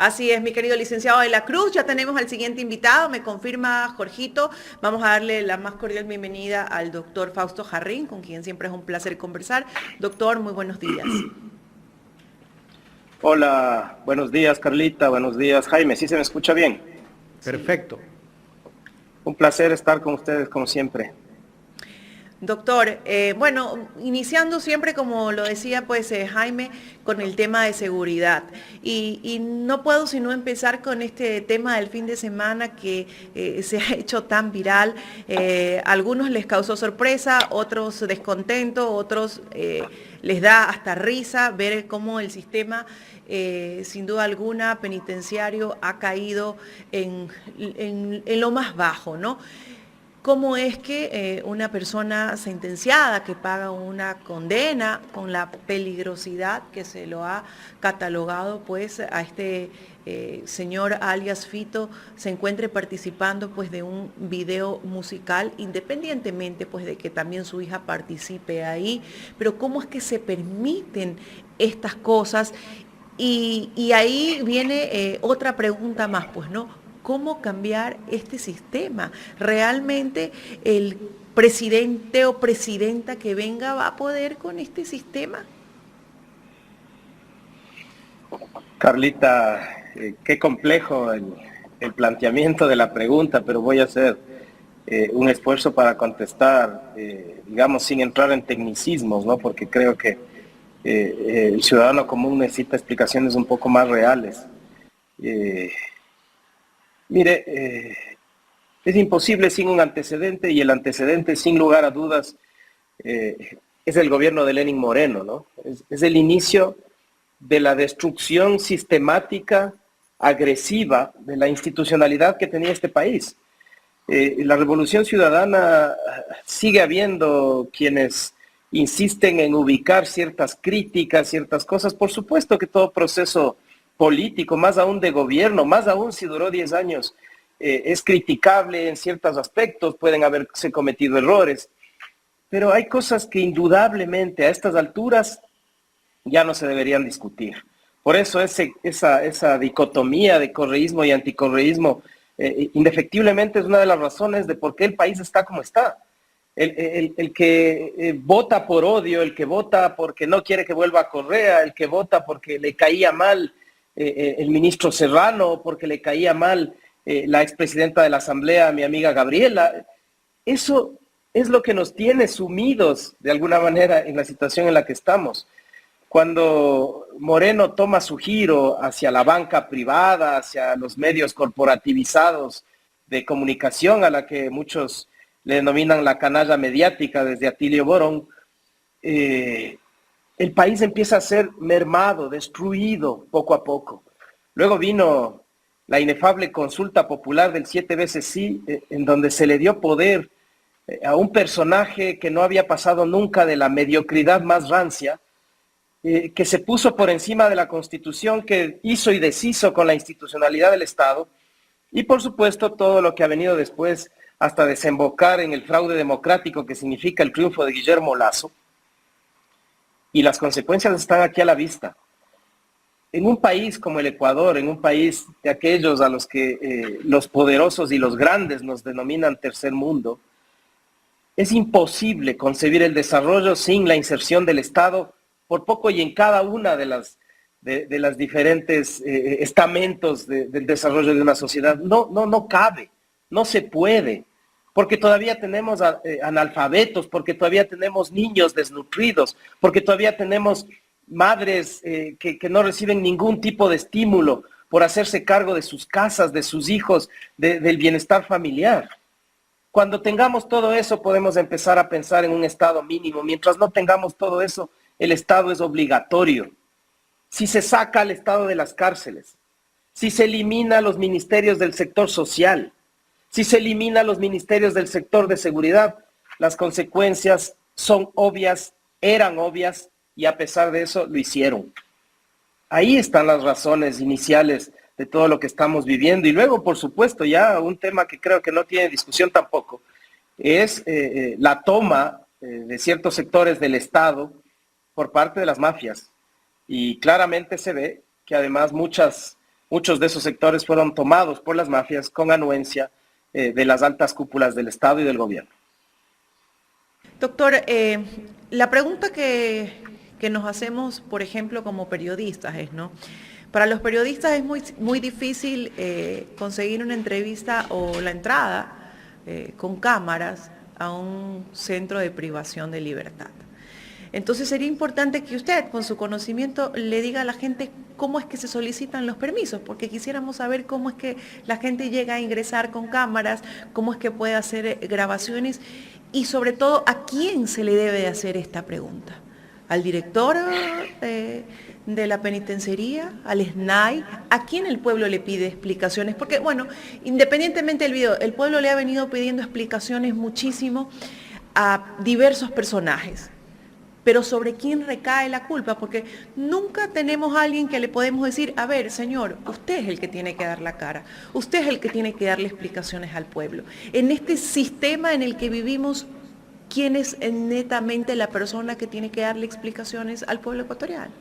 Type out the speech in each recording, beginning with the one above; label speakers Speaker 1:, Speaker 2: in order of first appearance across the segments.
Speaker 1: Así es, mi querido licenciado de la Cruz. Ya tenemos al siguiente invitado, me confirma Jorgito. Vamos a darle la más cordial bienvenida al doctor Fausto Jarrín, con quien siempre es un placer conversar. Doctor, muy buenos días.
Speaker 2: Hola, buenos días Carlita, buenos días Jaime, ¿sí se me escucha bien?
Speaker 1: Sí.
Speaker 3: Perfecto.
Speaker 2: Un placer estar con ustedes como siempre.
Speaker 1: Doctor, bueno, iniciando siempre, como lo decía pues Jaime, con el tema de seguridad. Y no puedo sino empezar con este tema del fin de semana que se ha hecho tan viral. Algunos les causó sorpresa, otros descontento, otros les da hasta risa ver cómo el sistema, sin duda alguna, penitenciario ha caído en lo más bajo, ¿no? ¿Cómo es que una persona sentenciada que paga una condena con la peligrosidad que se lo ha catalogado pues a este señor alias Fito se encuentre participando pues de un video musical independientemente pues de que también su hija participe ahí? Pero ¿cómo es que se permiten estas cosas? Y ahí viene otra pregunta más, pues, ¿no? ¿Cómo cambiar este sistema? ¿Realmente el presidente o presidenta que venga va a poder con este sistema?
Speaker 2: Carlita, qué complejo el planteamiento de la pregunta, pero voy a hacer un esfuerzo para contestar, digamos, sin entrar en tecnicismos, ¿no? Porque creo que el ciudadano común necesita explicaciones un poco más reales. Eh, Mire, es imposible sin un antecedente y el antecedente, sin lugar a dudas, es el gobierno de Lenín Moreno, ¿no? Es el inicio de la destrucción sistemática, agresiva de la institucionalidad que tenía este país. La revolución ciudadana sigue habiendo quienes insisten en ubicar ciertas críticas, ciertas cosas. Por supuesto que todo proceso político, más aún de gobierno, más aún si duró 10 años, es criticable en ciertos aspectos, pueden haberse cometido errores, pero hay cosas que indudablemente a estas alturas ya no se deberían discutir. Por eso esa dicotomía de correísmo y anticorreísmo indefectiblemente es una de las razones de por qué el país está como está. El que vota por odio, el que vota porque no quiere que vuelva a Correa, el que vota porque le caía mal el ministro Serrano, porque le caía mal la expresidenta de la Asamblea, mi amiga Gabriela, eso es lo que nos tiene sumidos de alguna manera en la situación en la que estamos. Cuando Moreno toma su giro hacia la banca privada, hacia los medios corporativizados de comunicación, a la que muchos le denominan la canalla mediática desde Atilio Borón, el país empieza a ser mermado, destruido poco a poco. Luego vino la inefable consulta popular del 7 veces sí, en donde se le dio poder a un personaje que no había pasado nunca de la mediocridad más rancia, que se puso por encima de la Constitución, que hizo y deshizo con la institucionalidad del Estado, y por supuesto todo lo que ha venido después hasta desembocar en el fraude democrático que significa el triunfo de Guillermo Lasso, y las consecuencias están aquí a la vista. En un país como el Ecuador, en un país de aquellos a los que los poderosos y los grandes nos denominan tercer mundo, es imposible concebir el desarrollo sin la inserción del Estado por poco y en cada una de las diferentes estamentos del desarrollo de una sociedad. No cabe, no se puede, porque todavía tenemos analfabetos, porque todavía tenemos niños desnutridos, porque todavía tenemos madres que no reciben ningún tipo de estímulo por hacerse cargo de sus casas, de sus hijos, del bienestar familiar. Cuando tengamos todo eso podemos empezar a pensar en un Estado mínimo. Mientras no tengamos todo eso, el Estado es obligatorio. Si se saca al Estado de las cárceles, si se elimina los ministerios del sector social, si se elimina los ministerios del sector de seguridad, las consecuencias son obvias, eran obvias, y a pesar de eso lo hicieron. Ahí están las razones iniciales de todo lo que estamos viviendo. Y luego, por supuesto, ya un tema que creo que no tiene discusión tampoco, es la toma de ciertos sectores del Estado por parte de las mafias. Y claramente se ve que además muchas muchos de esos sectores fueron tomados por las mafias con anuencia de las altas cúpulas del Estado y del gobierno.
Speaker 1: Doctor, la pregunta que nos hacemos, por ejemplo, como periodistas es, ¿no? Para los periodistas es muy difícil conseguir una entrevista o la entrada con cámaras a un centro de privación de libertad. Entonces sería importante que usted, con su conocimiento, le diga a la gente cómo es que se solicitan los permisos, porque quisiéramos saber cómo es que la gente llega a ingresar con cámaras, cómo es que puede hacer grabaciones y sobre todo a quién se le debe de hacer esta pregunta. ¿Al director de la penitenciaría? ¿Al SNAI? ¿A quién el pueblo le pide explicaciones? Porque, bueno, independientemente del video, el pueblo le ha venido pidiendo explicaciones muchísimo a diversos personajes. Pero ¿sobre quién recae la culpa? Porque nunca tenemos a alguien que le podemos decir, a ver, señor, usted es el que tiene que dar la cara, usted es el que tiene que darle explicaciones al pueblo. En este sistema en el que vivimos, ¿quién es netamente la persona que tiene que darle explicaciones al pueblo ecuatoriano?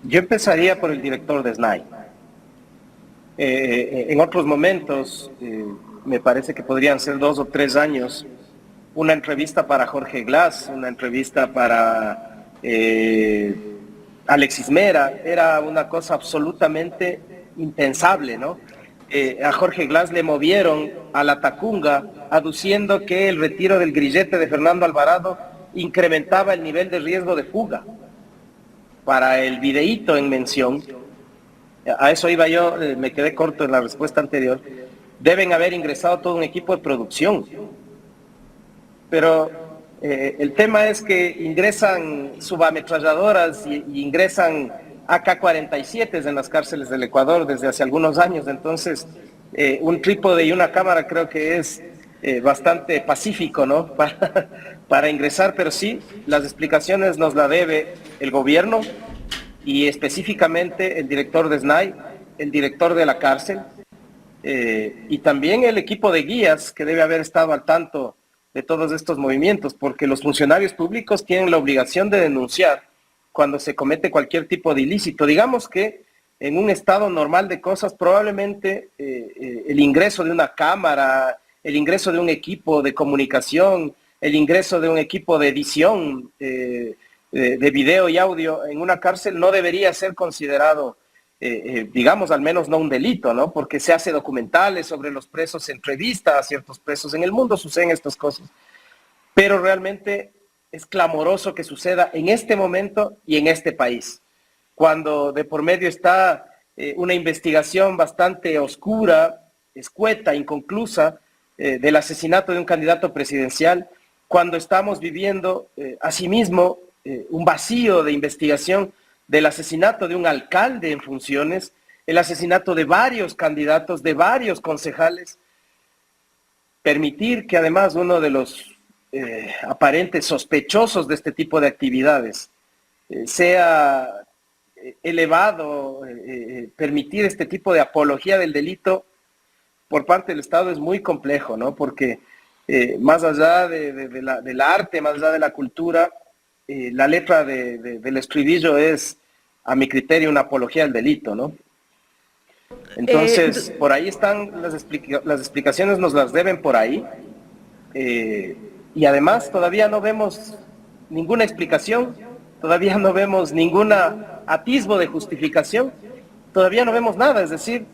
Speaker 2: Yo empezaría por el director de SNAI. En otros momentos, me parece que podrían ser 2 o 3 años, una entrevista para Jorge Glass, una entrevista para Alexis Mera, era una cosa absolutamente impensable, ¿no? A Jorge Glass le movieron a la Tacunga aduciendo que el retiro del grillete de Fernando Alvarado incrementaba el nivel de riesgo de fuga. Para el videíto en mención, a eso iba yo, me quedé corto en la respuesta anterior, deben haber ingresado todo un equipo de producción. Pero el tema es que ingresan subametralladoras y ingresan AK-47 en las cárceles del Ecuador desde hace algunos años, entonces un trípode y una cámara creo que es bastante pacífico, ¿no? Para ingresar, pero sí, las explicaciones nos la debe el gobierno y específicamente el director de SNAI, el director de la cárcel y también el equipo de guías que debe haber estado al tanto de todos estos movimientos, porque los funcionarios públicos tienen la obligación de denunciar cuando se comete cualquier tipo de ilícito. Digamos que en un estado normal de cosas, probablemente el ingreso de una cámara, el ingreso de un equipo de comunicación, el ingreso de un equipo de edición de video y audio en una cárcel no debería ser considerado, digamos, al menos no un delito, ¿no? Porque se hace documentales sobre los presos, se entrevista a ciertos presos. En el mundo suceden estas cosas. Pero realmente es clamoroso que suceda en este momento y en este país, cuando de por medio está una investigación bastante oscura, escueta, inconclusa, del asesinato de un candidato presidencial, cuando estamos viviendo asimismo un vacío de investigación del asesinato de un alcalde en funciones, el asesinato de varios candidatos, de varios concejales, permitir que además uno de los aparentes sospechosos de este tipo de actividades sea elevado, permitir este tipo de apología del delito por parte del Estado es muy complejo, ¿no? Porque más allá del arte, más allá de la cultura, la letra del estribillo es, a mi criterio, una apología del delito, ¿no? Entonces, por ahí están las explicaciones, nos las deben por ahí. Y además todavía no vemos ninguna explicación, todavía no vemos ningún atisbo de justificación, todavía no vemos nada, es decir,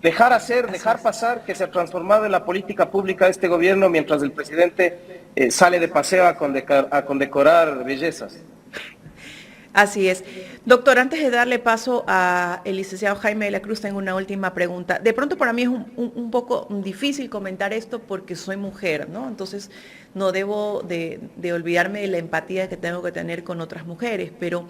Speaker 2: dejar hacer, dejar pasar, que se ha transformado en la política pública de este gobierno mientras el presidente sale de paseo a condecorar bellezas.
Speaker 1: Así es. Doctor, antes de darle paso al licenciado Jaime de la Cruz, tengo una última pregunta. De pronto para mí es un poco difícil comentar esto porque soy mujer, ¿no? Entonces no debo de olvidarme de la empatía que tengo que tener con otras mujeres, pero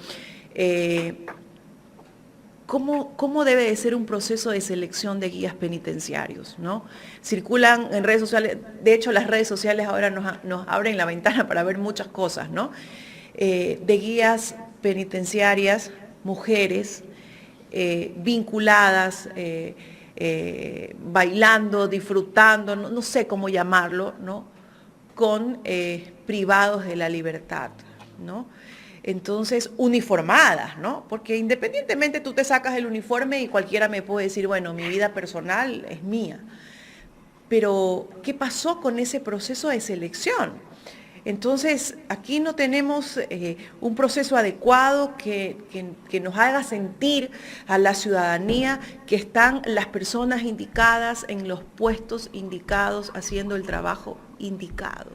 Speaker 1: ¿cómo debe de ser un proceso de selección de guías penitenciarios, ¿no? Circulan en redes sociales, de hecho las redes sociales ahora nos abren la ventana para ver muchas cosas, ¿no? De guías penitenciarias, mujeres, vinculadas, bailando, disfrutando, no sé cómo llamarlo, ¿no? Con privados de la libertad, ¿no? entonces uniformadas, ¿no? Porque independientemente tú te sacas el uniforme y cualquiera me puede decir, bueno, mi vida personal es mía. Pero, ¿qué pasó con ese proceso de selección? Entonces, aquí no tenemos un proceso adecuado que nos haga sentir a la ciudadanía que están las personas indicadas en los puestos indicados haciendo el trabajo indicado.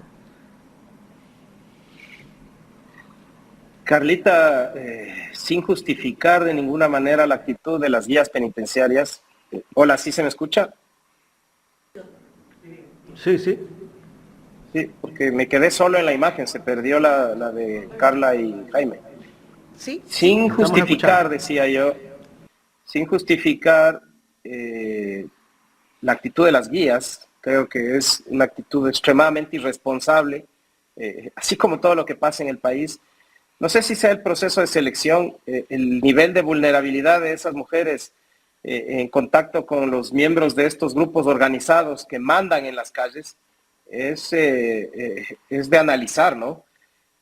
Speaker 2: Carlita, sin justificar de ninguna manera la actitud de las guías penitenciarias. Hola, ¿sí se me escucha?
Speaker 3: Sí, sí.
Speaker 2: Sí, porque me quedé solo en la imagen, se perdió la de Carla y Jaime.
Speaker 1: ¿Sí?
Speaker 2: Sin justificar, decía yo, sin justificar la actitud de las guías, creo que es una actitud extremadamente irresponsable, así como todo lo que pasa en el país. No sé si sea el proceso de selección, el nivel de vulnerabilidad de esas mujeres en contacto con los miembros de estos grupos organizados que mandan en las calles, es de analizar, ¿no?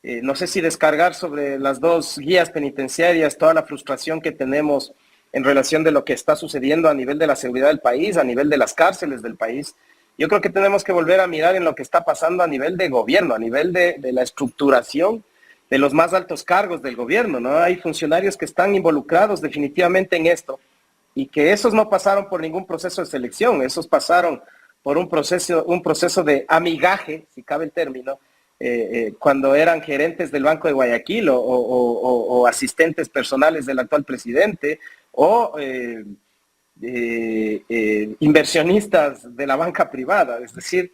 Speaker 2: No sé si descargar sobre las dos guías penitenciarias toda la frustración que tenemos en relación de lo que está sucediendo a nivel de la seguridad del país, a nivel de las cárceles del país. Yo creo que tenemos que volver a mirar en lo que está pasando a nivel de gobierno, a nivel de la estructuración de los más altos cargos del gobierno, ¿no? Hay funcionarios que están involucrados definitivamente en esto y que esos no pasaron por ningún proceso de selección, esos pasaron por un proceso de amigaje, si cabe el término, cuando eran gerentes del Banco de Guayaquil o asistentes personales del actual presidente o inversionistas de la banca privada. Es decir,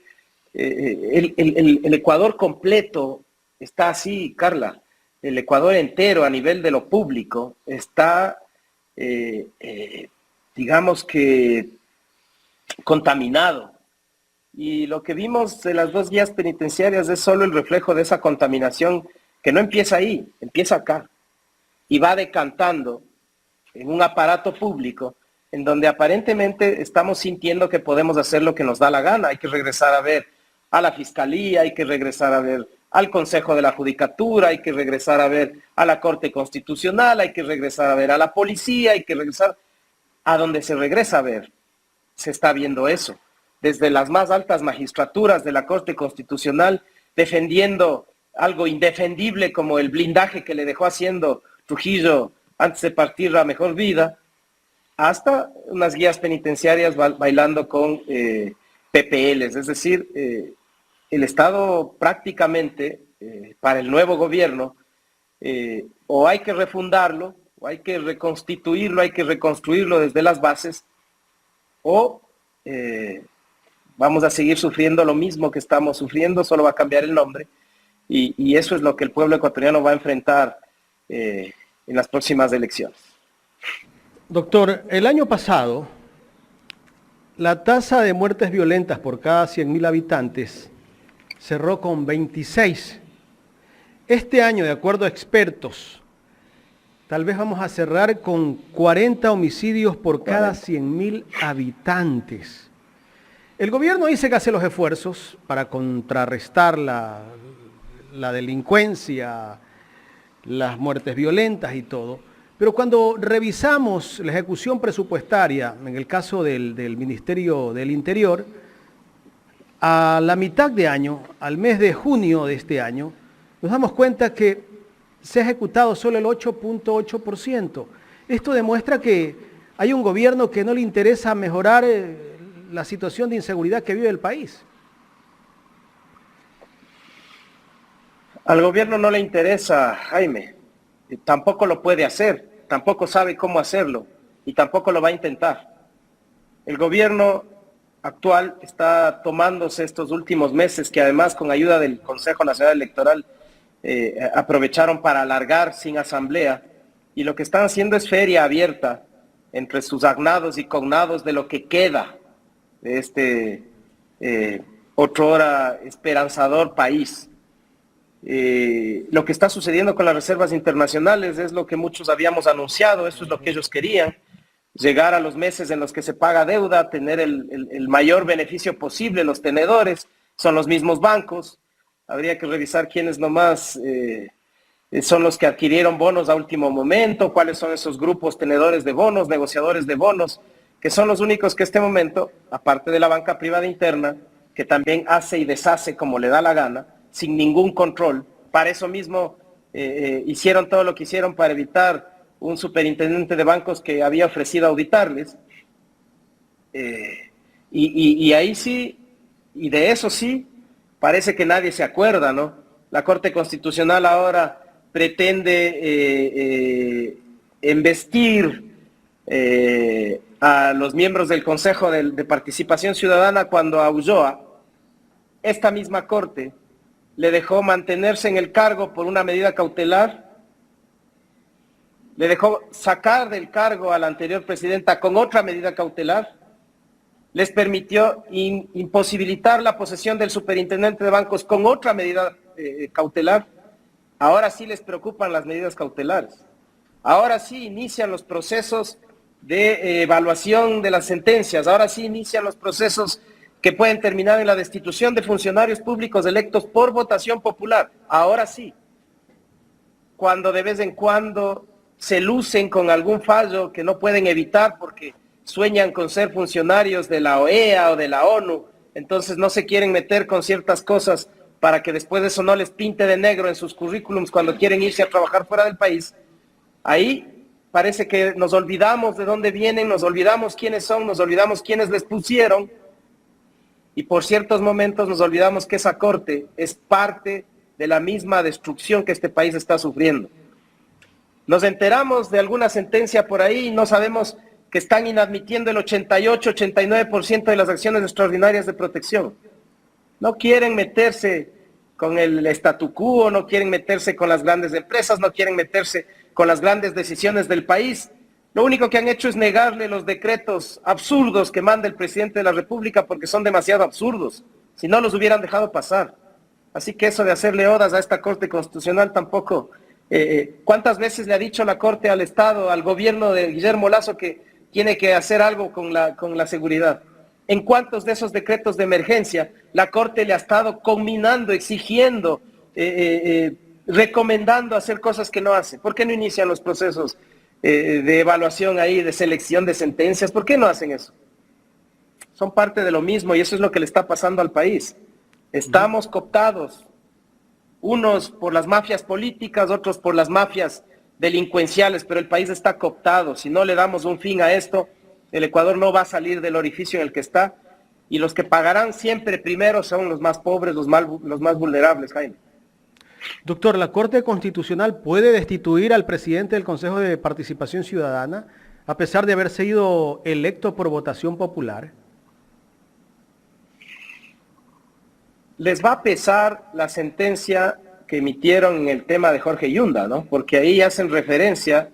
Speaker 2: el Ecuador completo está así, Carla. El Ecuador entero a nivel de lo público está, digamos que, contaminado. Y lo que vimos de las dos guías penitenciarias es solo el reflejo de esa contaminación que no empieza ahí, empieza acá. Y va decantando en un aparato público en donde aparentemente estamos sintiendo que podemos hacer lo que nos da la gana. Hay que regresar a ver a la Fiscalía, hay que regresar a ver al Consejo de la Judicatura, hay que regresar a ver a la Corte Constitucional, hay que regresar a ver a la Policía, hay que regresar a donde se regresa a ver. Se está viendo eso. Desde las más altas magistraturas de la Corte Constitucional, defendiendo algo indefendible como el blindaje que le dejó haciendo Trujillo antes de partir a mejor vida, hasta unas guías penitenciarias bailando con PPLs. Es decir, el Estado prácticamente, para el nuevo gobierno, o hay que refundarlo, o hay que reconstituirlo, hay que reconstruirlo desde las bases, o vamos a seguir sufriendo lo mismo que estamos sufriendo, solo va a cambiar el nombre, y eso es lo que el pueblo ecuatoriano va a enfrentar en las próximas elecciones.
Speaker 3: Doctor, el año pasado, la tasa de muertes violentas por cada 100.000 habitantes cerró con 26. Este año, de acuerdo a expertos, tal vez vamos a cerrar con 40 homicidios por cada 100.000 habitantes. El gobierno dice que hace los esfuerzos para contrarrestar la delincuencia, las muertes violentas y todo, pero cuando revisamos la ejecución presupuestaria, en el caso del Ministerio del Interior, a la mitad de año, al mes de junio de este año, nos damos cuenta que se ha ejecutado solo el 8.8%. Esto demuestra que hay un gobierno que no le interesa mejorar la situación de inseguridad que vive el país.
Speaker 2: Al gobierno no le interesa, Jaime, tampoco lo puede hacer, tampoco sabe cómo hacerlo y tampoco lo va a intentar. El gobierno actual está tomándose estos últimos meses, que además con ayuda del Consejo Nacional Electoral aprovecharon para alargar sin asamblea, y lo que están haciendo es feria abierta entre sus agnados y cognados de lo que queda de este otrora esperanzador país. Lo que está sucediendo con las reservas internacionales es lo que muchos habíamos anunciado, eso es lo que ellos querían, llegar a los meses en los que se paga deuda, tener el mayor beneficio posible. Los tenedores son los mismos bancos, habría que revisar quiénes nomás son los que adquirieron bonos a último momento, cuáles son esos grupos tenedores de bonos, negociadores de bonos, que son los únicos que en este momento, aparte de la banca privada interna, que también hace y deshace como le da la gana, sin ningún control. Para eso mismo hicieron todo lo que hicieron para evitar un superintendente de bancos que había ofrecido auditarles. Y ahí sí, y de eso sí, parece que nadie se acuerda, ¿no? La Corte Constitucional ahora pretende embestir a los miembros del Consejo de Participación Ciudadana cuando a Ulloa, esta misma Corte, le dejó mantenerse en el cargo por una medida cautelar, le dejó sacar del cargo a la anterior presidenta con otra medida cautelar, les permitió imposibilitar la posesión del superintendente de bancos con otra medida cautelar. Ahora sí les preocupan las medidas cautelares. Ahora sí inician los procesos de evaluación de las sentencias. Ahora sí inician los procesos que pueden terminar en la destitución de funcionarios públicos electos por votación popular. Ahora sí. Cuando de vez en cuando se lucen con algún fallo que no pueden evitar porque sueñan con ser funcionarios de la OEA o de la ONU, entonces no se quieren meter con ciertas cosas para que después de eso no les pinte de negro en sus currículums cuando quieren irse a trabajar fuera del país. Ahí parece que nos olvidamos de dónde vienen, nos olvidamos quiénes son, nos olvidamos quiénes les pusieron, y por ciertos momentos nos olvidamos que esa Corte es parte de la misma destrucción que este país está sufriendo. Nos enteramos de alguna sentencia por ahí y no sabemos que están inadmitiendo el 88-89% de las acciones extraordinarias de protección. No quieren meterse con el statu quo, no quieren meterse con las grandes empresas, no quieren meterse con las grandes decisiones del país. Lo único que han hecho es negarle los decretos absurdos que manda el presidente de la República porque son demasiado absurdos. Si no, los hubieran dejado pasar. Así que eso de hacerle odas a esta Corte Constitucional tampoco. ¿Cuántas veces le ha dicho la Corte al Estado, al gobierno de Guillermo Lasso que tiene que hacer algo con la seguridad? ¿En cuántos de esos decretos de emergencia la Corte le ha estado conminando, exigiendo, recomendando hacer cosas que no hace? ¿Por qué no inician los procesos de evaluación ahí, de selección de sentencias? ¿Por qué no hacen eso? Son parte de lo mismo y eso es lo que le está pasando al país. Estamos cooptados, unos por las mafias políticas, otros por las mafias delincuenciales, pero el país está cooptado. Si no le damos un fin a esto, el Ecuador no va a salir del orificio en el que está, y los que pagarán siempre primero son los más pobres, los más vulnerables, Jaime.
Speaker 3: Doctor, ¿la Corte Constitucional puede destituir al presidente del Consejo de Participación Ciudadana a pesar de haber sido electo por votación popular?
Speaker 2: Les va a pesar la sentencia que emitieron en el tema de Jorge Yunda, ¿no? Porque ahí hacen referencia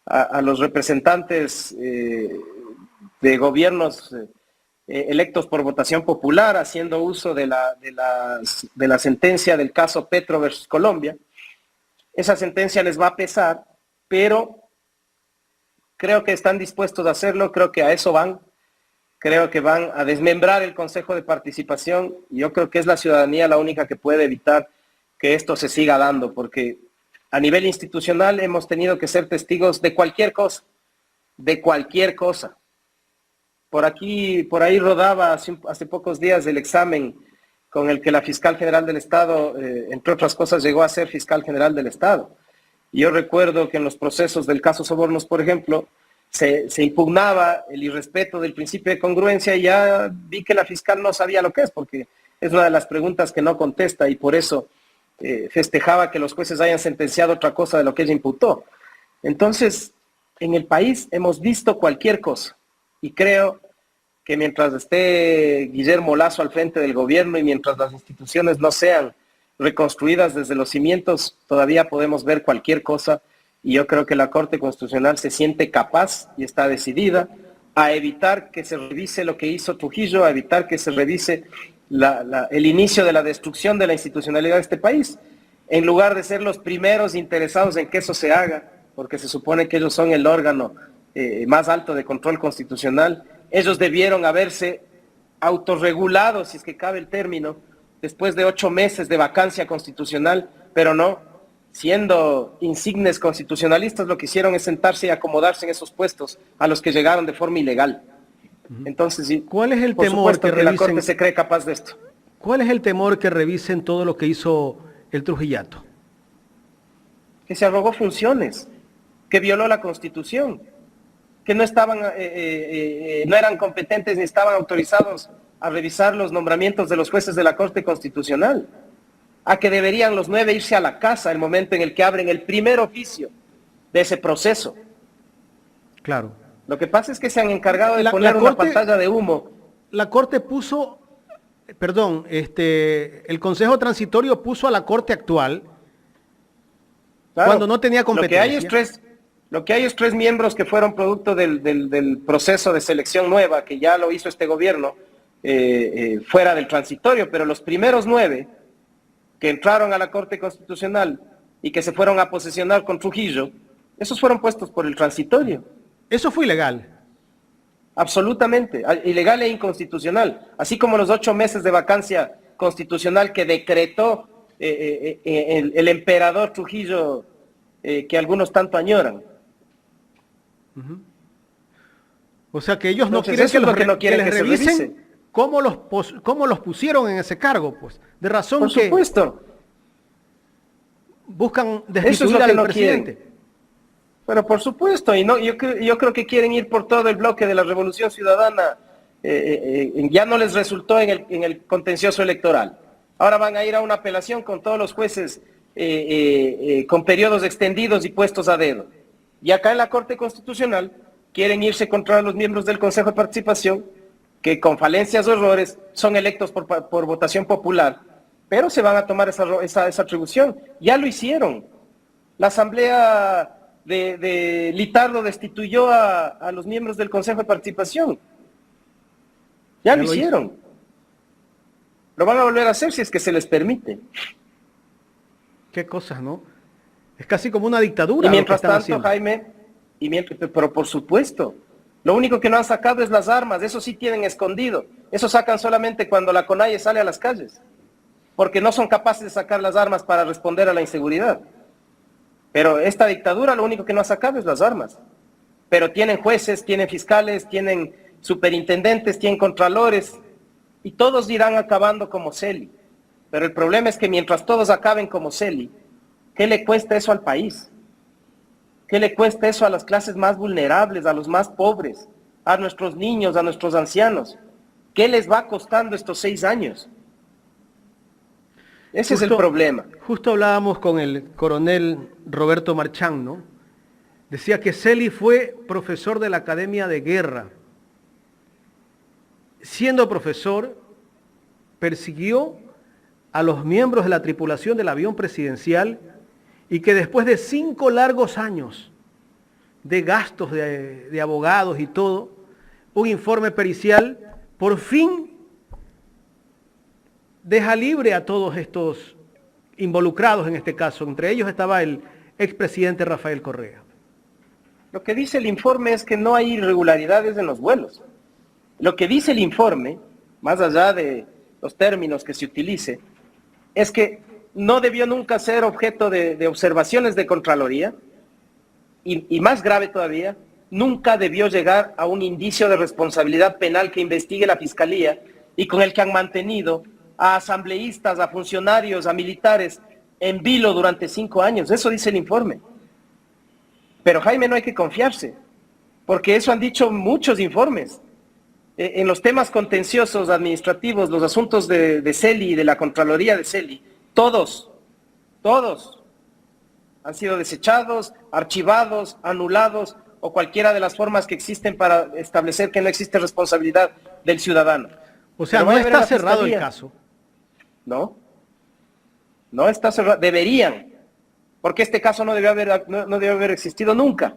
Speaker 2: a los representantes de gobiernos electos por votación popular, haciendo uso de la sentencia del caso Petro versus Colombia. Esa sentencia les va a pesar, pero creo que están dispuestos a hacerlo, creo que a eso van. Creo que van a desmembrar el Consejo de Participación y yo creo que es la ciudadanía la única que puede evitar que esto se siga dando, porque a nivel institucional hemos tenido que ser testigos de cualquier cosa, de cualquier cosa. Por ahí rodaba hace pocos días el examen con el que la fiscal general del Estado, entre otras cosas, llegó a ser fiscal general del Estado. Y yo recuerdo que en los procesos del caso Sobornos, por ejemplo, se impugnaba el irrespeto del principio de congruencia y ya vi que la fiscal no sabía lo que es, porque es una de las preguntas que no contesta y por eso festejaba que los jueces hayan sentenciado otra cosa de lo que ella imputó. Entonces, en el país hemos visto cualquier cosa y creo que mientras esté Guillermo Lasso al frente del gobierno y mientras las instituciones no sean reconstruidas desde los cimientos, todavía podemos ver cualquier cosa. Y yo creo que la Corte Constitucional se siente capaz y está decidida a evitar que se revise lo que hizo Trujillo, a evitar que se revise el inicio de la destrucción de la institucionalidad de este país, en lugar de ser los primeros interesados en que eso se haga, porque se supone que ellos son el órgano más alto de control constitucional. Ellos debieron haberse autorregulado, si es que cabe el término, después de 8 meses de vacancia constitucional, pero no. siendo insignes constitucionalistas, lo que hicieron es sentarse y acomodarse en esos puestos a los que llegaron de forma ilegal. Entonces, sí,
Speaker 3: ¿cuál es el
Speaker 2: por
Speaker 3: temor
Speaker 2: supuesto
Speaker 3: que
Speaker 2: la
Speaker 3: revisen?
Speaker 2: Corte se cree capaz de esto.
Speaker 3: ¿Cuál es el temor que revisen todo lo que hizo el Trujillato?
Speaker 2: Que se arrogó funciones, que violó la Constitución, que no estaban, no eran competentes ni estaban autorizados a revisar los nombramientos de los jueces de la Corte Constitucional, a que deberían los 9 irse a la casa el momento en el que abren el primer oficio de ese proceso.
Speaker 3: Claro.
Speaker 2: Lo que pasa es que se han encargado de
Speaker 3: La
Speaker 2: poner una
Speaker 3: Corte-
Speaker 2: pantalla de humo.
Speaker 3: La Corte puso, perdón, el Consejo Transitorio puso a la Corte actual
Speaker 2: Claro,
Speaker 3: cuando no tenía
Speaker 2: Lo que hay es tres miembros que fueron producto del proceso de selección nueva, que ya lo hizo este gobierno, fuera del transitorio, pero los primeros 9 que entraron a la Corte Constitucional y que se fueron a posesionar con Trujillo, esos fueron puestos por el transitorio.
Speaker 3: Eso fue ilegal.
Speaker 2: Absolutamente, ilegal e inconstitucional, así como los 8 meses de vacancia constitucional que decretó el emperador Trujillo, que algunos tanto añoran.
Speaker 3: O sea que ellos no
Speaker 2: Entonces,
Speaker 3: quieren
Speaker 2: eso
Speaker 3: que
Speaker 2: es
Speaker 3: los
Speaker 2: lo que no quieren
Speaker 3: les
Speaker 2: que se
Speaker 3: revisen
Speaker 2: revise.
Speaker 3: cómo los pusieron en ese cargo, pues. De razón
Speaker 2: Por
Speaker 3: que
Speaker 2: supuesto,
Speaker 3: buscan
Speaker 2: eso es
Speaker 3: destituir
Speaker 2: lo que
Speaker 3: al
Speaker 2: no
Speaker 3: presidente.
Speaker 2: quieren. Pero por supuesto, y no, yo creo que quieren ir por todo el bloque de la Revolución Ciudadana. Ya no les resultó en el contencioso electoral. Ahora van a ir a una apelación con todos los jueces con periodos extendidos y puestos a dedo. Y acá en la Corte Constitucional quieren irse contra los miembros del Consejo de Participación, que con falencias o errores son electos por votación popular, pero se van a tomar esa atribución. Ya lo hicieron. La Asamblea de Litardo destituyó a los miembros del Consejo de Participación. Ya lo hicieron. Lo van a volver a hacer si es que se les permite.
Speaker 3: Qué cosas, ¿no? Es casi como una dictadura.
Speaker 2: Y mientras
Speaker 3: lo que están
Speaker 2: tanto,
Speaker 3: haciendo.
Speaker 2: Jaime, pero por supuesto, lo único que no han sacado es las armas, eso sí tienen escondido. Eso sacan solamente cuando la CONAIE sale a las calles, porque no son capaces de sacar las armas para responder a la inseguridad. Pero esta dictadura lo único que no ha sacado es las armas. Pero tienen jueces, tienen fiscales, tienen superintendentes, tienen contralores, y todos irán acabando como Celi. Pero el problema es que mientras todos acaben como Celi, ¿qué le cuesta eso al país? ¿Qué le cuesta eso a las clases más vulnerables, a los más pobres, a nuestros niños, a nuestros ancianos? ¿Qué les va costando estos 6 años? Ese es el problema.
Speaker 3: Justo hablábamos con el coronel Roberto Marchán, ¿no? Decía que Celi fue profesor de la Academia de Guerra. Siendo profesor, persiguió a los miembros de la tripulación del avión presidencial y que después de 5 largos años de gastos de abogados y todo, un informe pericial, por fin deja libre a todos estos involucrados en este caso. Entre ellos estaba el expresidente Rafael Correa.
Speaker 2: Lo que dice el informe es que no hay irregularidades en los vuelos. Lo que dice el informe, más allá de los términos que se utilice, es que no debió nunca ser objeto de observaciones de Contraloría y más grave todavía, nunca debió llegar a un indicio de responsabilidad penal que investigue la Fiscalía y con el que han mantenido a asambleístas, a funcionarios, a militares en vilo durante 5 años. Eso dice el informe. Pero Jaime, no hay que confiarse, porque eso han dicho muchos informes. En los temas contenciosos administrativos, los asuntos de Celi y de la Contraloría de Celi, todos han sido desechados, archivados, anulados o cualquiera de las formas que existen para establecer que no existe responsabilidad del ciudadano.
Speaker 3: O sea,
Speaker 2: Pero
Speaker 3: no
Speaker 2: vaya a ver
Speaker 3: está
Speaker 2: la
Speaker 3: cerrado el
Speaker 2: Fiscalía.
Speaker 3: caso.
Speaker 2: No está cerrado. Deberían, porque este caso no debió haber existido nunca.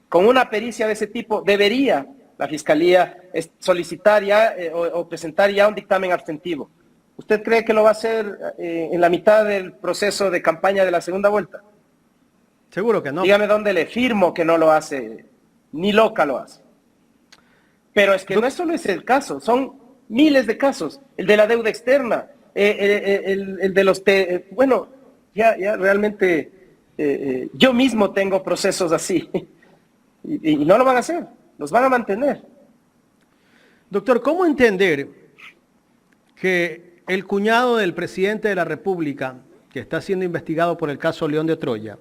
Speaker 2: Con una pericia de ese tipo, debería la Fiscalía solicitar ya o presentar ya un dictamen abstentivo. ¿Usted cree que lo va a hacer en la mitad del proceso de campaña de la segunda vuelta?
Speaker 3: Seguro que no.
Speaker 2: Dígame dónde le firmo que no lo hace, ni loca lo hace. Pero es que no es solo ese el caso, son miles de casos. El de la deuda externa, el de los... bueno, ya realmente Yo mismo tengo procesos así y no lo van a hacer, los van a mantener.
Speaker 3: Doctor, ¿cómo entender que el cuñado del presidente de la República, que está siendo investigado por el caso León de Troya,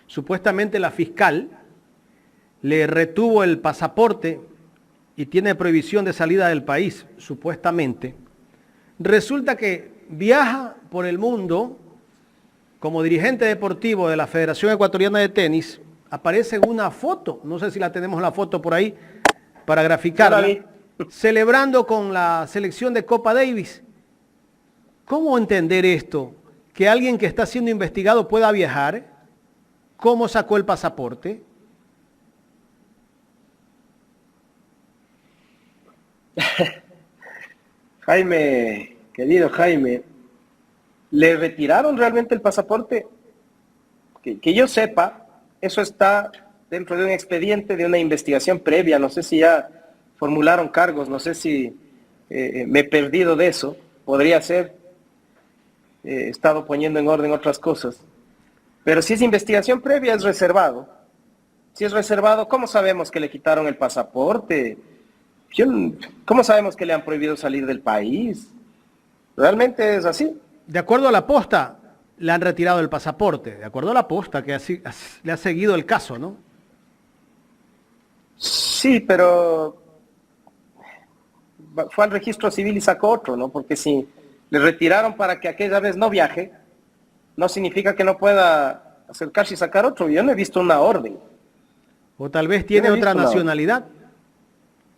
Speaker 3: supuestamente la fiscal le retuvo el pasaporte y tiene prohibición de salida del país, supuestamente, resulta que viaja por el mundo como dirigente deportivo de la Federación Ecuatoriana de Tenis? Aparece en una foto, no sé si la tenemos la foto por ahí para graficarla, celebrando con la selección de Copa Davis. ¿Cómo entender esto? Que alguien que está siendo investigado pueda viajar. ¿Cómo sacó el pasaporte?
Speaker 2: Jaime, querido Jaime, ¿le retiraron realmente el pasaporte? Que yo sepa, eso está dentro de un expediente de una investigación previa. No sé si ya formularon cargos, no sé si me he perdido de eso. Podría ser, he estado poniendo en orden otras cosas. Pero si es investigación previa, es reservado. Si es reservado, ¿cómo sabemos que le quitaron el pasaporte? ¿Cómo sabemos que le han prohibido salir del país? ¿Realmente es así?
Speaker 3: De acuerdo a la posta, le han retirado el pasaporte. De acuerdo a la posta, que le ha seguido el caso, ¿no?
Speaker 2: Sí, pero fue al registro civil y sacó otro, ¿no? Porque si le retiraron para que aquella vez no viaje, no significa que no pueda acercarse y sacar otro. Yo no he visto una orden.
Speaker 3: O tal vez tiene otra nacionalidad.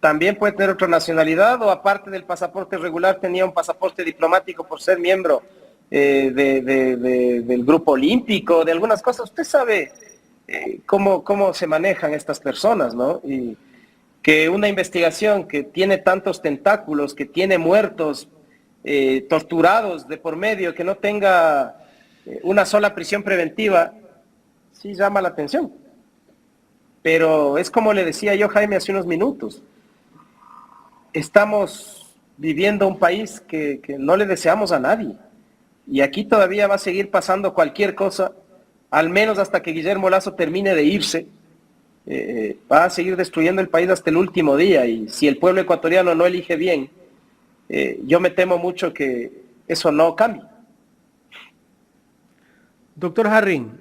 Speaker 2: También puede tener otra nacionalidad, o aparte del pasaporte regular tenía un pasaporte diplomático por ser miembro del grupo olímpico, de algunas cosas. Usted sabe cómo se manejan estas personas, ¿no? Y que una investigación que tiene tantos tentáculos, que tiene muertos, torturados de por medio, que no tenga una sola prisión preventiva, sí llama la atención. Pero es como le decía yo, Jaime, hace unos minutos. Estamos viviendo un país que no le deseamos a nadie. Y aquí todavía va a seguir pasando cualquier cosa, al menos hasta que Guillermo Lasso termine de irse. Va a seguir destruyendo el país hasta el último día. Y si el pueblo ecuatoriano no elige bien, yo me temo mucho que eso no cambie.
Speaker 3: Doctor Jarrín,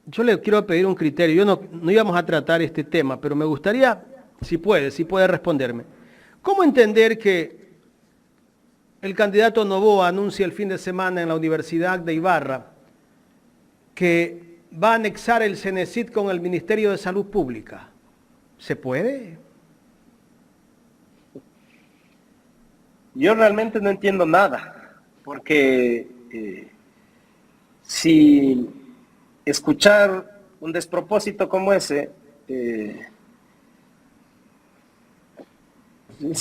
Speaker 3: yo le quiero pedir un criterio. No íbamos a tratar este tema, pero me gustaría, si puede responderme. ¿Cómo entender que el candidato Noboa anuncia el fin de semana en la Universidad de Ibarra que va a anexar el CENESID con el Ministerio de Salud Pública? ¿Se puede?
Speaker 2: Yo realmente no entiendo nada, porque si escuchar un despropósito como ese,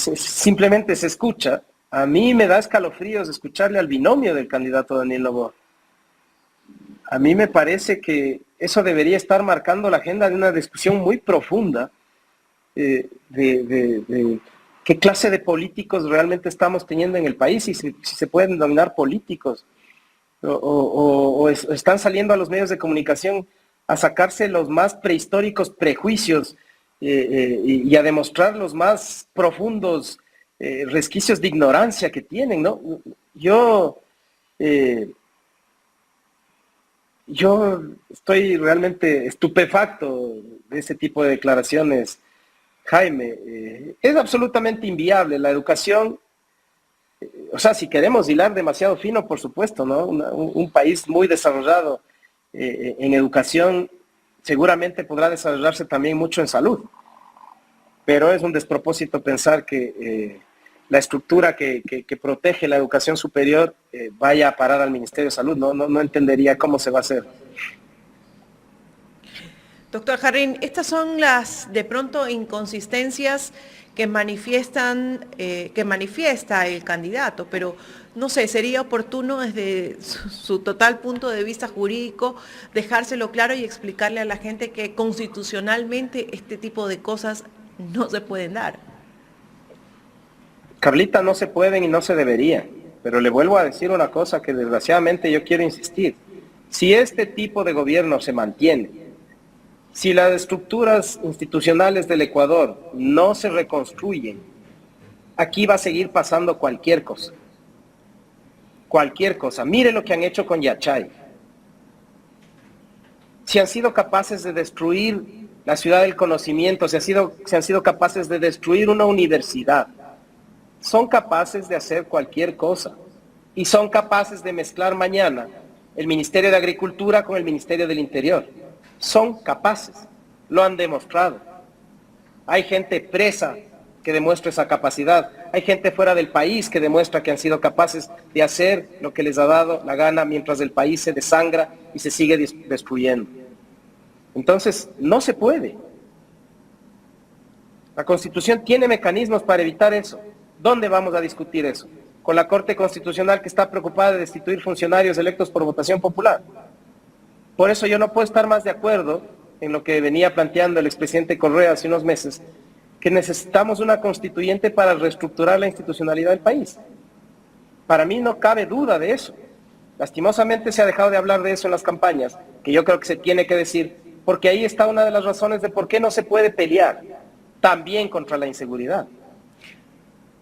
Speaker 2: simplemente se escucha, a mí me da escalofríos escucharle al binomio del candidato Daniel Noboa. A mí me parece que eso debería estar marcando la agenda de una discusión muy profunda de qué clase de políticos realmente estamos teniendo en el país y si se pueden denominar políticos. O están saliendo a los medios de comunicación a sacarse los más prehistóricos prejuicios y a demostrar los más profundos resquicios de ignorancia que tienen, ¿no? Yo estoy realmente estupefacto de ese tipo de declaraciones, Jaime. Es absolutamente inviable la educación. O sea, si queremos hilar demasiado fino, por supuesto, ¿no? Un país muy desarrollado en educación seguramente podrá desarrollarse también mucho en salud. Pero es un despropósito pensar que la estructura que protege la educación superior vaya a parar al Ministerio de Salud. No entendería cómo se va a hacer.
Speaker 1: Doctor Jarrín, estas son las, de pronto, inconsistencias que manifiesta el candidato, pero no sé, sería oportuno desde su total punto de vista jurídico dejárselo claro y explicarle a la gente que constitucionalmente este tipo de cosas no se pueden dar.
Speaker 2: Carlita, no se pueden y no se deberían, pero le vuelvo a decir una cosa que desgraciadamente yo quiero insistir. Si este tipo de gobierno se mantiene, si las estructuras institucionales del Ecuador no se reconstruyen, aquí va a seguir pasando cualquier cosa. Cualquier cosa. Mire lo que han hecho con Yachay. Si han sido capaces de destruir la ciudad del conocimiento, si han sido capaces de destruir una universidad, son capaces de hacer cualquier cosa. Y son capaces de mezclar mañana el Ministerio de Agricultura con el Ministerio del Interior. Son capaces, lo han demostrado. Hay gente presa que demuestra esa capacidad. Hay gente fuera del país que demuestra que han sido capaces de hacer lo que les ha dado la gana mientras el país se desangra y se sigue destruyendo. Entonces, no se puede. La Constitución tiene mecanismos para evitar eso. ¿Dónde vamos a discutir eso? Con la Corte Constitucional, que está preocupada de destituir funcionarios electos por votación popular. Por eso yo no puedo estar más de acuerdo en lo que venía planteando el expresidente Correa hace unos meses, que necesitamos una constituyente para reestructurar la institucionalidad del país. Para mí no cabe duda de eso. Lastimosamente se ha dejado de hablar de eso en las campañas, que yo creo que se tiene que decir, porque ahí está una de las razones de por qué no se puede pelear también contra la inseguridad.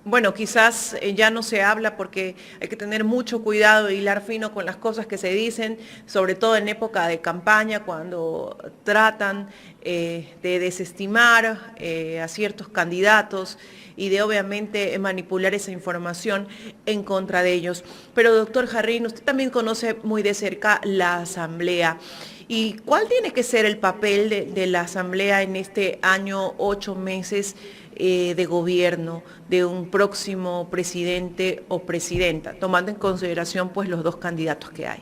Speaker 1: Bueno, quizás ya no se habla porque hay que tener mucho cuidado e hilar fino con las cosas que se dicen, sobre todo en época de campaña, cuando tratan de desestimar a ciertos candidatos y de obviamente manipular esa información en contra de ellos. Pero doctor Jarrín, usted también conoce muy de cerca la Asamblea. ¿Y cuál tiene que ser el papel de la Asamblea en este año, 8 meses de gobierno de un próximo presidente o presidenta, tomando en consideración pues los dos candidatos que hay?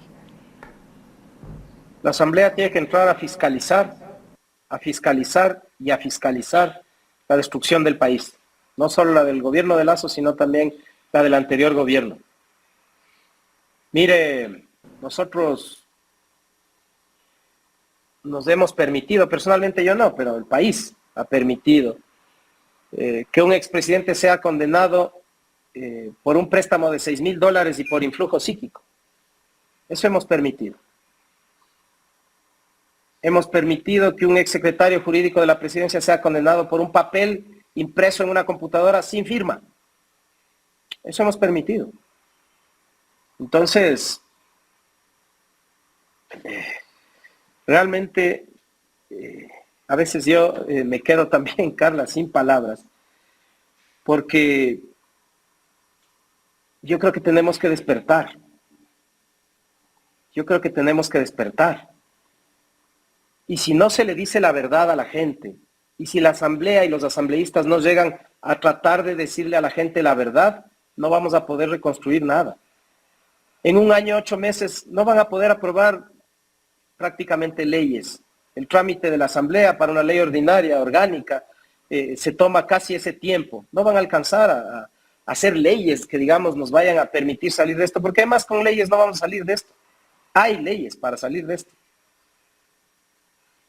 Speaker 2: La Asamblea tiene que entrar a fiscalizar y a fiscalizar la destrucción del país. No solo la del gobierno de Lasso, sino también la del anterior gobierno. Mire, nosotros nos hemos permitido, personalmente yo no, pero el país ha permitido que un expresidente sea condenado por un préstamo de $6,000 y por influjo psíquico. Eso hemos permitido. Hemos permitido que un exsecretario jurídico de la presidencia sea condenado por un papel impreso en una computadora sin firma. Eso hemos permitido. Entonces, realmente, a veces yo me quedo también, Carla, sin palabras, porque yo creo que tenemos que despertar. Yo creo que tenemos que despertar. Y si no se le dice la verdad a la gente, y si la Asamblea y los asambleístas no llegan a tratar de decirle a la gente la verdad, no vamos a poder reconstruir nada. En un año, 8 meses, no van a poder aprobar prácticamente leyes. El trámite de la Asamblea para una ley ordinaria, orgánica, se toma casi ese tiempo. No van a alcanzar a hacer leyes que, digamos, nos vayan a permitir salir de esto, porque además con leyes no vamos a salir de esto. Hay leyes para salir de esto.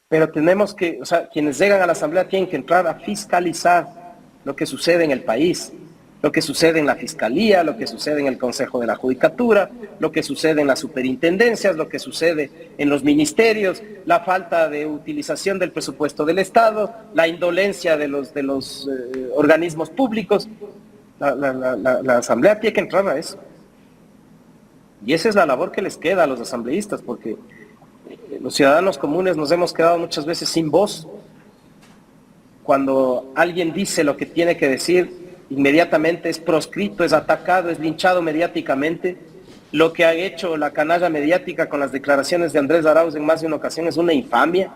Speaker 2: Pero tenemos que, o sea, quienes llegan a la Asamblea tienen que entrar a fiscalizar lo que sucede en el país, lo que sucede en la Fiscalía, lo que sucede en el Consejo de la Judicatura, lo que sucede en las superintendencias, lo que sucede en los ministerios, la falta de utilización del presupuesto del Estado, la indolencia de los organismos públicos. La Asamblea tiene que entrar a eso. Y esa es la labor que les queda a los asambleístas, porque los ciudadanos comunes nos hemos quedado muchas veces sin voz. Cuando alguien dice lo que tiene que decir, inmediatamente es proscrito, es atacado, es linchado mediáticamente. Lo que ha hecho la canalla mediática con las declaraciones de Andrés Arauz en más de una ocasión es una infamia.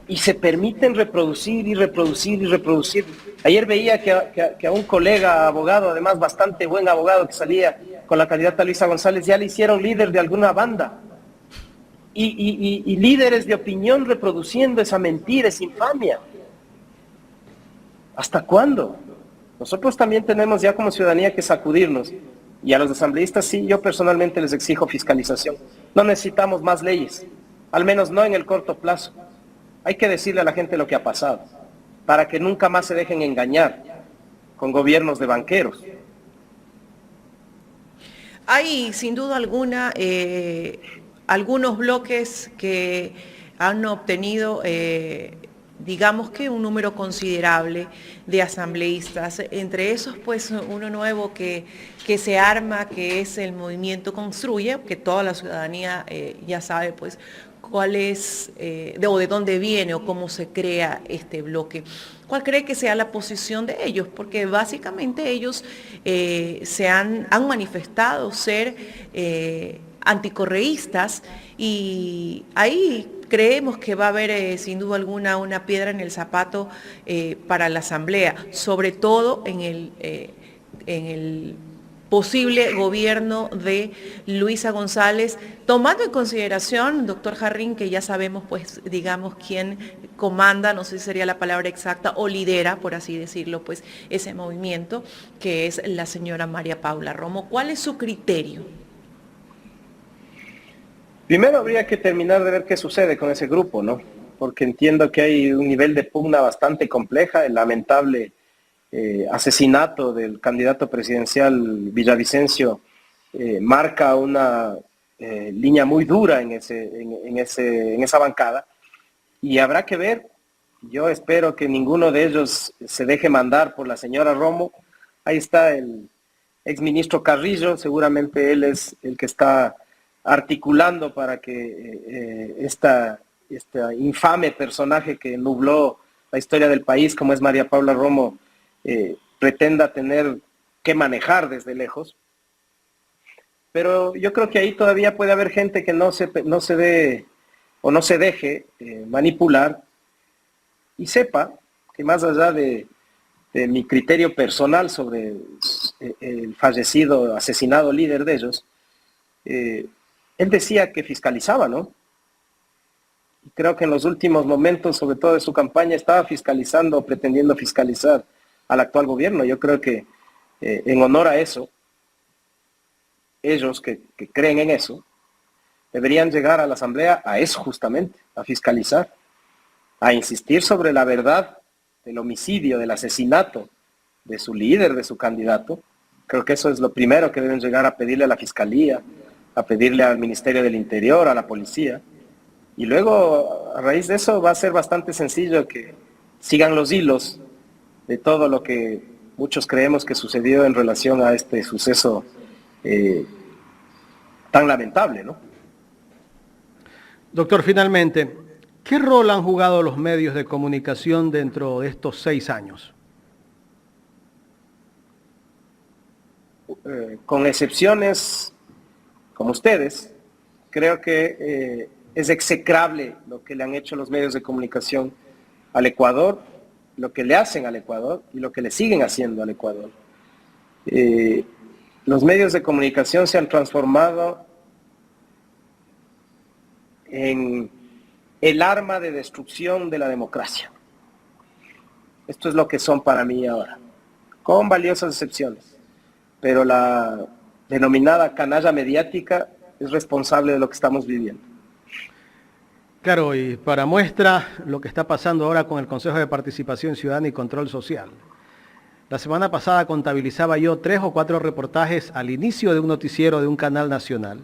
Speaker 2: Y se permiten reproducir y reproducir y reproducir. Ayer veía que a un colega abogado, además bastante buen abogado, que salía con la candidata Luisa González, ya le hicieron líder de alguna banda. Y líderes de opinión reproduciendo esa mentira, esa infamia. ¿Hasta cuándo? Nosotros también tenemos ya como ciudadanía que sacudirnos. Y a los asambleístas sí, yo personalmente les exijo fiscalización. No necesitamos más leyes, al menos no en el corto plazo. Hay que decirle a la gente lo que ha pasado, para que nunca más se dejen engañar con gobiernos de banqueros.
Speaker 1: Hay sin duda alguna algunos bloques que han obtenido, digamos que un número considerable de asambleístas, entre esos pues uno nuevo que se arma, que es el Movimiento Construye, que toda la ciudadanía ya sabe pues cuál es, o de dónde viene o cómo se crea este bloque. ¿Cuál cree que sea la posición de ellos? Porque básicamente ellos han manifestado ser anticorreístas y ahí creemos que va a haber sin duda alguna una piedra en el zapato para la Asamblea, sobre todo en el posible gobierno de Luisa González, tomando en consideración, doctor Jarrín, que ya sabemos, pues, digamos, quién comanda, no sé si sería la palabra exacta, o lidera, por así decirlo, pues, ese movimiento, que es la señora María Paula Romo. ¿Cuál es su criterio?
Speaker 2: Primero habría que terminar de ver qué sucede con ese grupo, ¿no? Porque entiendo que hay un nivel de pugna bastante compleja, el lamentable asesinato del candidato presidencial Villavicencio marca una línea muy dura en esa bancada, y habrá que ver. Yo espero que ninguno de ellos se deje mandar por la señora Romo. Ahí está el exministro Carrillo, seguramente él es el que está articulando para que este infame personaje que nubló la historia del país, como es María Paula Romo, pretenda tener que manejar desde lejos. Pero yo creo que ahí todavía puede haber gente que no se dé o no se deje manipular y sepa que, más allá de mi criterio personal sobre el fallecido, asesinado líder de ellos, él decía que fiscalizaba, ¿no? Y creo que en los últimos momentos, sobre todo de su campaña, estaba fiscalizando, pretendiendo fiscalizar al actual gobierno. Yo creo que en honor a eso, ellos que creen en eso, deberían llegar a la Asamblea a eso justamente, a fiscalizar, a insistir sobre la verdad del homicidio, del asesinato de su líder, de su candidato. Creo que eso es lo primero que deben llegar a pedirle a la Fiscalía, a pedirle al Ministerio del Interior, a la policía. Y luego, a raíz de eso, va a ser bastante sencillo que sigan los hilos de todo lo que muchos creemos que sucedió en relación a este suceso tan lamentable, ¿no?
Speaker 3: Doctor, finalmente, ¿qué rol han jugado los medios de comunicación dentro de estos 6 años?
Speaker 2: Con excepciones como ustedes, creo que es execrable lo que le han hecho los medios de comunicación al Ecuador, lo que le hacen al Ecuador y lo que le siguen haciendo al Ecuador. Los medios de comunicación se han transformado en el arma de destrucción de la democracia. Esto es lo que son para mí ahora, con valiosas excepciones. Pero la denominada canalla mediática es responsable de lo que estamos viviendo.
Speaker 3: Claro, y para muestra lo que está pasando ahora con el Consejo de Participación Ciudadana y Control Social. La semana pasada contabilizaba yo 3 o 4 reportajes al inicio de un noticiero de un canal nacional,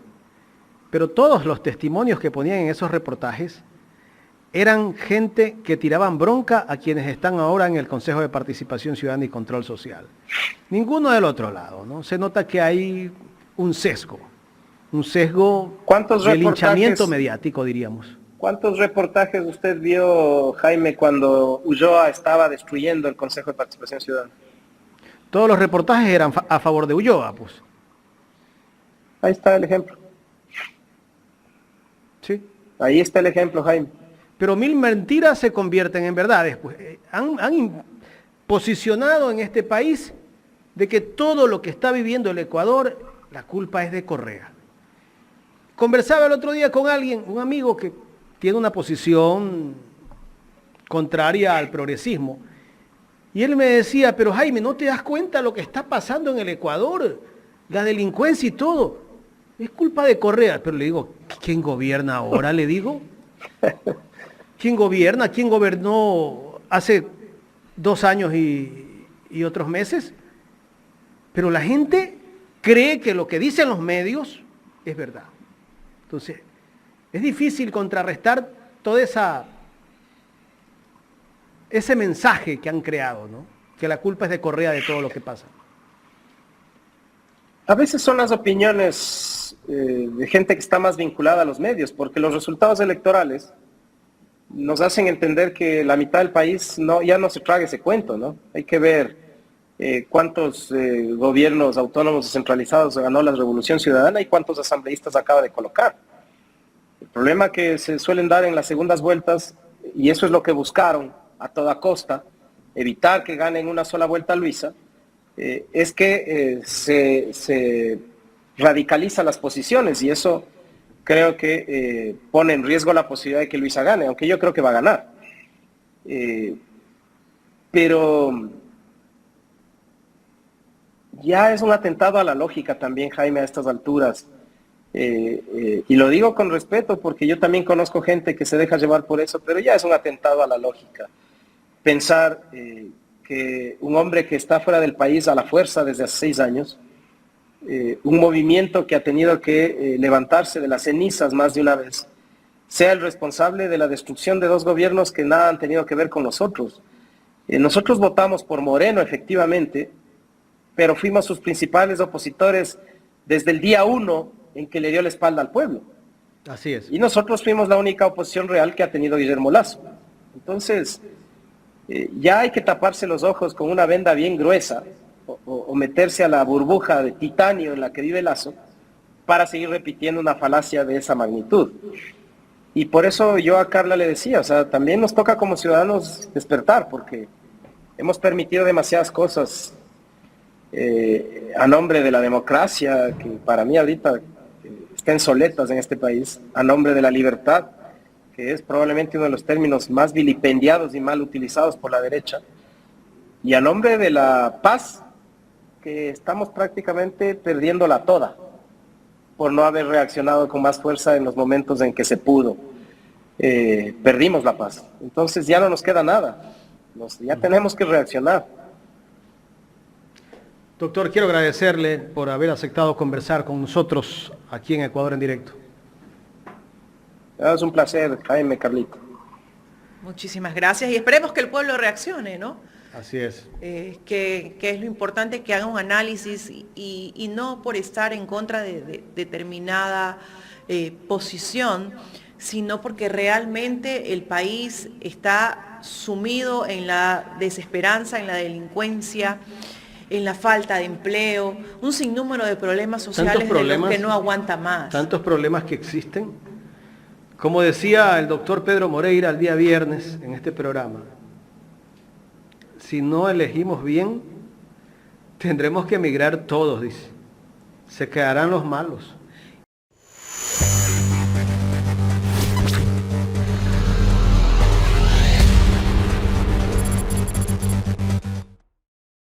Speaker 3: pero todos los testimonios que ponían en esos reportajes eran gente que tiraban bronca a quienes están ahora en el Consejo de Participación Ciudadana y Control Social. Ninguno del otro lado, ¿no? Se nota que hay un sesgo de linchamiento mediático, diríamos.
Speaker 2: ¿Cuántos reportajes usted vio, Jaime, cuando Ulloa estaba destruyendo el Consejo de Participación Ciudadana?
Speaker 3: Todos los reportajes eran a favor de Ulloa, pues.
Speaker 2: Ahí está el ejemplo.
Speaker 3: Sí.
Speaker 2: Ahí está el ejemplo, Jaime.
Speaker 3: Pero 1000 mentiras se convierten en verdades. Pues, han posicionado en este país de que todo lo que está viviendo el Ecuador, la culpa es de Correa. Conversaba el otro día con alguien, un amigo que tiene una posición contraria al progresismo, y él me decía, pero Jaime, ¿no te das cuenta lo que está pasando en el Ecuador? La delincuencia y todo. Es culpa de Correa. Pero le digo, ¿quién gobierna ahora? Le digo. ¿Quién gobierna? ¿Quién gobernó hace 2 años y otros meses? Pero la gente cree que lo que dicen los medios es verdad. Entonces, es difícil contrarrestar todo ese mensaje que han creado, ¿no? Que la culpa es de Correa de todo lo que pasa.
Speaker 2: A veces son las opiniones de gente que está más vinculada a los medios, porque los resultados electorales nos hacen entender que la mitad del país ya no se traga ese cuento, ¿no? Hay que ver cuántos gobiernos autónomos descentralizados ganó la Revolución Ciudadana y cuántos asambleístas acaba de colocar. El problema que se suelen dar en las segundas vueltas, y eso es lo que buscaron a toda costa, evitar que ganen una sola vuelta a Luisa, es que se radicalizan las posiciones y eso creo que pone en riesgo la posibilidad de que Luisa gane, aunque yo creo que va a ganar. Pero ya es un atentado a la lógica también, Jaime, a estas alturas. Y lo digo con respeto porque yo también conozco gente que se deja llevar por eso, pero ya es un atentado a la lógica. Pensar que un hombre que está fuera del país a la fuerza desde hace 6 años, un movimiento que ha tenido que levantarse de las cenizas más de una vez, sea el responsable de la destrucción de 2 gobiernos que nada han tenido que ver con nosotros. Nosotros votamos por Moreno, efectivamente, pero fuimos sus principales opositores desde el día 1 en que le dio la espalda al pueblo.
Speaker 3: Así es.
Speaker 2: Y nosotros fuimos la única oposición real que ha tenido Guillermo Lasso. Entonces, ya hay que taparse los ojos con una venda bien gruesa o meterse a la burbuja de titanio en la que vive Lasso para seguir repitiendo una falacia de esa magnitud. Y por eso yo a Carla le decía, o sea, también nos toca como ciudadanos despertar, porque hemos permitido demasiadas cosas a nombre de la democracia, que para mí ahorita está en soletas en este país, a nombre de la libertad, que es probablemente uno de los términos más vilipendiados y mal utilizados por la derecha, y a nombre de la paz, que estamos prácticamente perdiéndola toda, por no haber reaccionado con más fuerza en los momentos en que se pudo. Perdimos la paz. Entonces ya no nos queda nada. Ya tenemos que reaccionar.
Speaker 3: Doctor, quiero agradecerle por haber aceptado conversar con nosotros aquí en Ecuador en Directo.
Speaker 2: Es un placer, Jaime, Carlito.
Speaker 1: Muchísimas gracias y esperemos que el pueblo reaccione, ¿no?
Speaker 3: Así es.
Speaker 1: Que es lo importante, que haga un análisis y no por estar en contra de determinada posición, sino porque realmente el país está sumido en la desesperanza, en la delincuencia, en la falta de empleo, un sinnúmero de problemas sociales de los que no aguanta más.
Speaker 3: Tantos problemas que existen. Como decía el doctor Pedro Moreira el día viernes en este programa, si no elegimos bien, tendremos que emigrar todos, dice. Se quedarán los malos.